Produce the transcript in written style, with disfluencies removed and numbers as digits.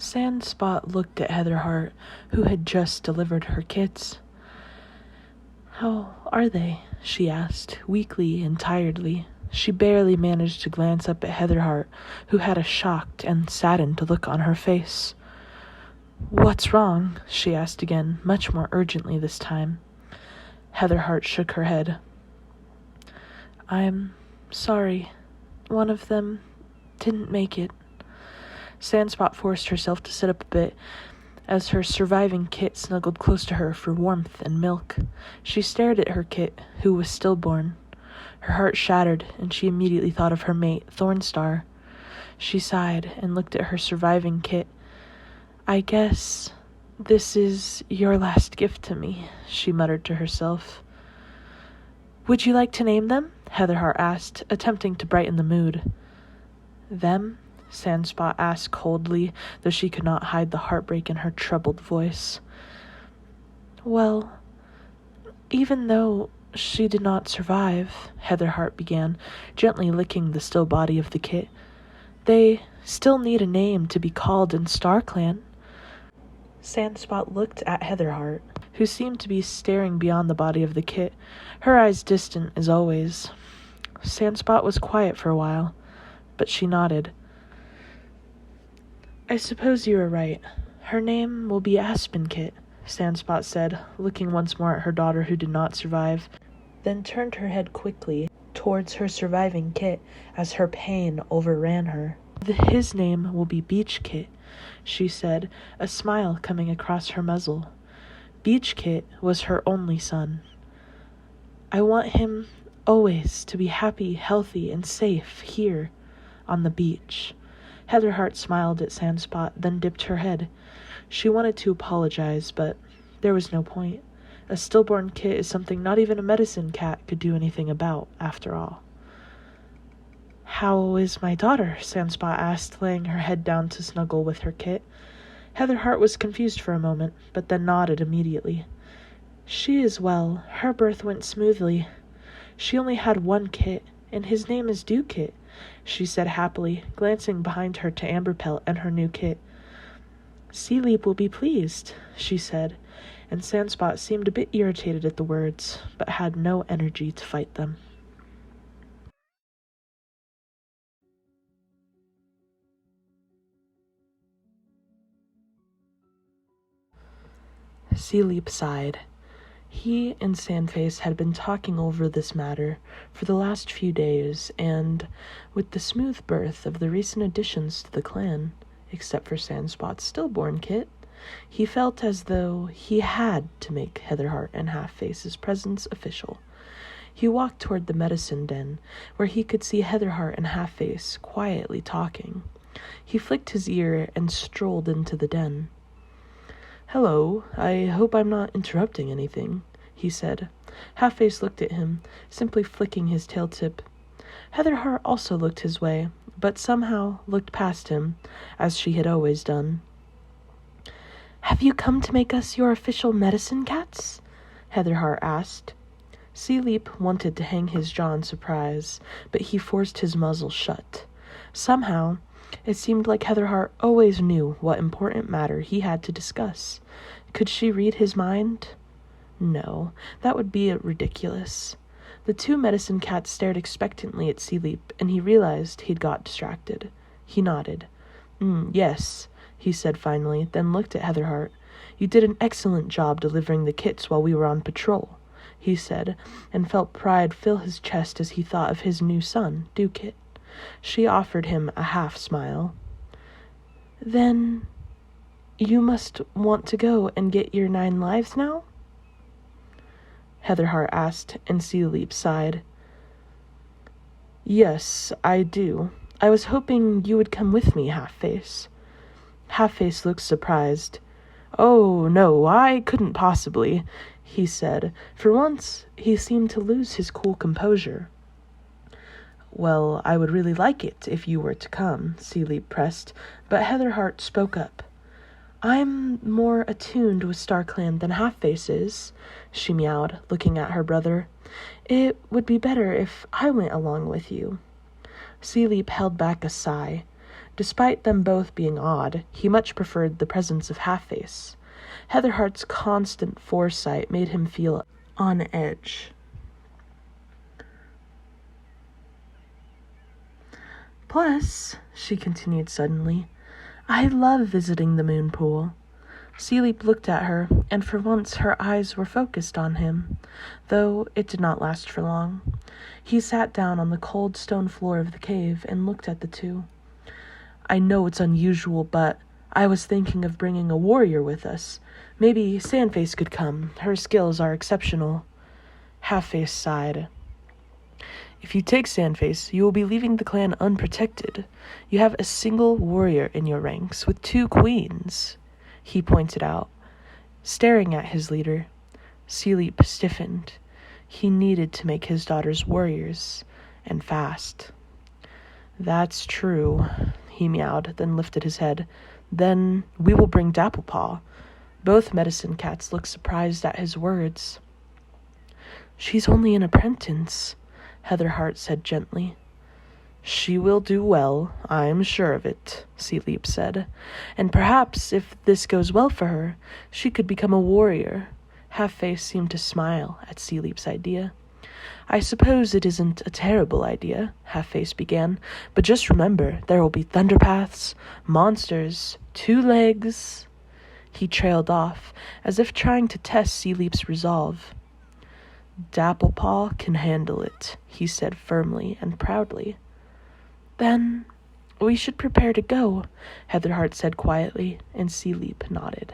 Sandspot looked at Heatherheart, who had just delivered her kits. "How are they?" she asked, weakly and tiredly. She barely managed to glance up at Heatherheart, who had a shocked and saddened look on her face. "What's wrong?" she asked again, much more urgently this time. Heatherheart shook her head. "I'm sorry. One of them didn't make it." Sandspot forced herself to sit up a bit as her surviving kit snuggled close to her for warmth and milk. She stared at her kit, who was stillborn. Her heart shattered, and she immediately thought of her mate, Thornstar. She sighed and looked at her surviving kit. "I guess this is your last gift to me," she muttered to herself. "Would you like to name them?" Heatherheart asked, attempting to brighten the mood. "Them?" Sandspot asked coldly, though she could not hide the heartbreak in her troubled voice. "Well, even though she did not survive," Heatherheart began, gently licking the still body of the kit, "they still need a name to be called in StarClan." Sandspot looked at Heatherheart, who seemed to be staring beyond the body of the kit, her eyes distant as always. Sandspot was quiet for a while, but she nodded. "I suppose you are right. Her name will be Aspen Kit," Sandspot said, looking once more at her daughter who did not survive, then turned her head quickly towards her surviving kit as her pain overran her. "His name will be Beech Kit," she said, a smile coming across her muzzle. Beech Kit was her only son. "I want him always to be happy, healthy, and safe here on the beach." Heatherheart smiled at Sandspot, then dipped her head. She wanted to apologize, but there was no point. A stillborn kit is something not even a medicine cat could do anything about, after all. "How is my daughter?" Sandspot asked, laying her head down to snuggle with her kit. Heatherheart was confused for a moment, but then nodded immediately. "She is well. Her birth went smoothly. She only had one kit, and his name is Dewkit," she said happily, glancing behind her to Amberpelt and her new kit. "Sealeap will be pleased," she said, and Sandspot seemed a bit irritated at the words, but had no energy to fight them. Sealeap sighed. He and Sandface had been talking over this matter for the last few days, and with the smooth birth of the recent additions to the clan, except for Sandspot's stillborn kit, he felt as though he had to make Heatherheart and Halfface's presence official. He walked toward the medicine den, where he could see Heatherheart and Halfface quietly talking. He flicked his ear and strolled into the den. "Hello, I hope I'm not interrupting anything," he said. Halfface looked at him, simply flicking his tail tip. Heatherheart also looked his way, but somehow looked past him, as she had always done. "Have you come to make us your official medicine cats?" Heatherheart asked. Sealeap wanted to hang his jaw in surprise, but he forced his muzzle shut. Somehow, it seemed like Heatherheart always knew what important matter he had to discuss. Could she read his mind? No, that would be ridiculous. The two medicine cats stared expectantly at Sealeap, and he realized he'd got distracted. He nodded. Yes," he said finally, then looked at Heatherheart. "You did an excellent job delivering the kits while we were on patrol," he said, and felt pride fill his chest as he thought of his new son, Dewkit. She offered him a half-smile. "Then you must want to go and get your 9 lives now?" Heatherheart asked, and Sealeap sighed. "Yes, I do. I was hoping you would come with me, Halfface." Halfface looked surprised. "Oh, no, I couldn't possibly," he said. For once, he seemed to lose his cool composure. "Well, I would really like it if you were to come," Sealeap pressed, but Heatherheart spoke up. "I'm more attuned with StarClan than Halfface is," she meowed, looking at her brother. "It would be better if I went along with you." Sealeap held back a sigh. Despite them both being odd, he much preferred the presence of Half-Face. Heatherheart's constant foresight made him feel on edge. Plus, she continued suddenly, I love visiting the moon pool. Sealeep looked at her, and for once her eyes were focused on him, though it did not last for long. He sat down on the cold stone floor of the cave and looked at the two. I know it's unusual, but I was thinking of bringing a warrior with us. Maybe Sandface could come. Her skills are exceptional. Half-Face sighed. If you take Sandface, you will be leaving the clan unprotected. You have a single warrior in your ranks with 2 queens, he pointed out, staring at his leader. Sealeep stiffened. He needed to make his daughters warriors, and fast. That's true, he meowed, then lifted his head. Then we will bring Dapplepaw. Both medicine cats looked surprised at his words. She's only an apprentice, Heatherheart said gently. She will do well, I'm sure of it, Sealeep said. And perhaps, if this goes well for her, she could become a warrior. Half-Face seemed to smile at Sealeep's idea. I suppose it isn't a terrible idea, Half-Face began, but just remember, there will be thunderpaths, monsters, 2 legs. He trailed off, as if trying to test Sealeep's resolve. Dapplepaw can handle it, he said firmly and proudly. Then we should prepare to go, Heatherheart said quietly, and Sealeep nodded.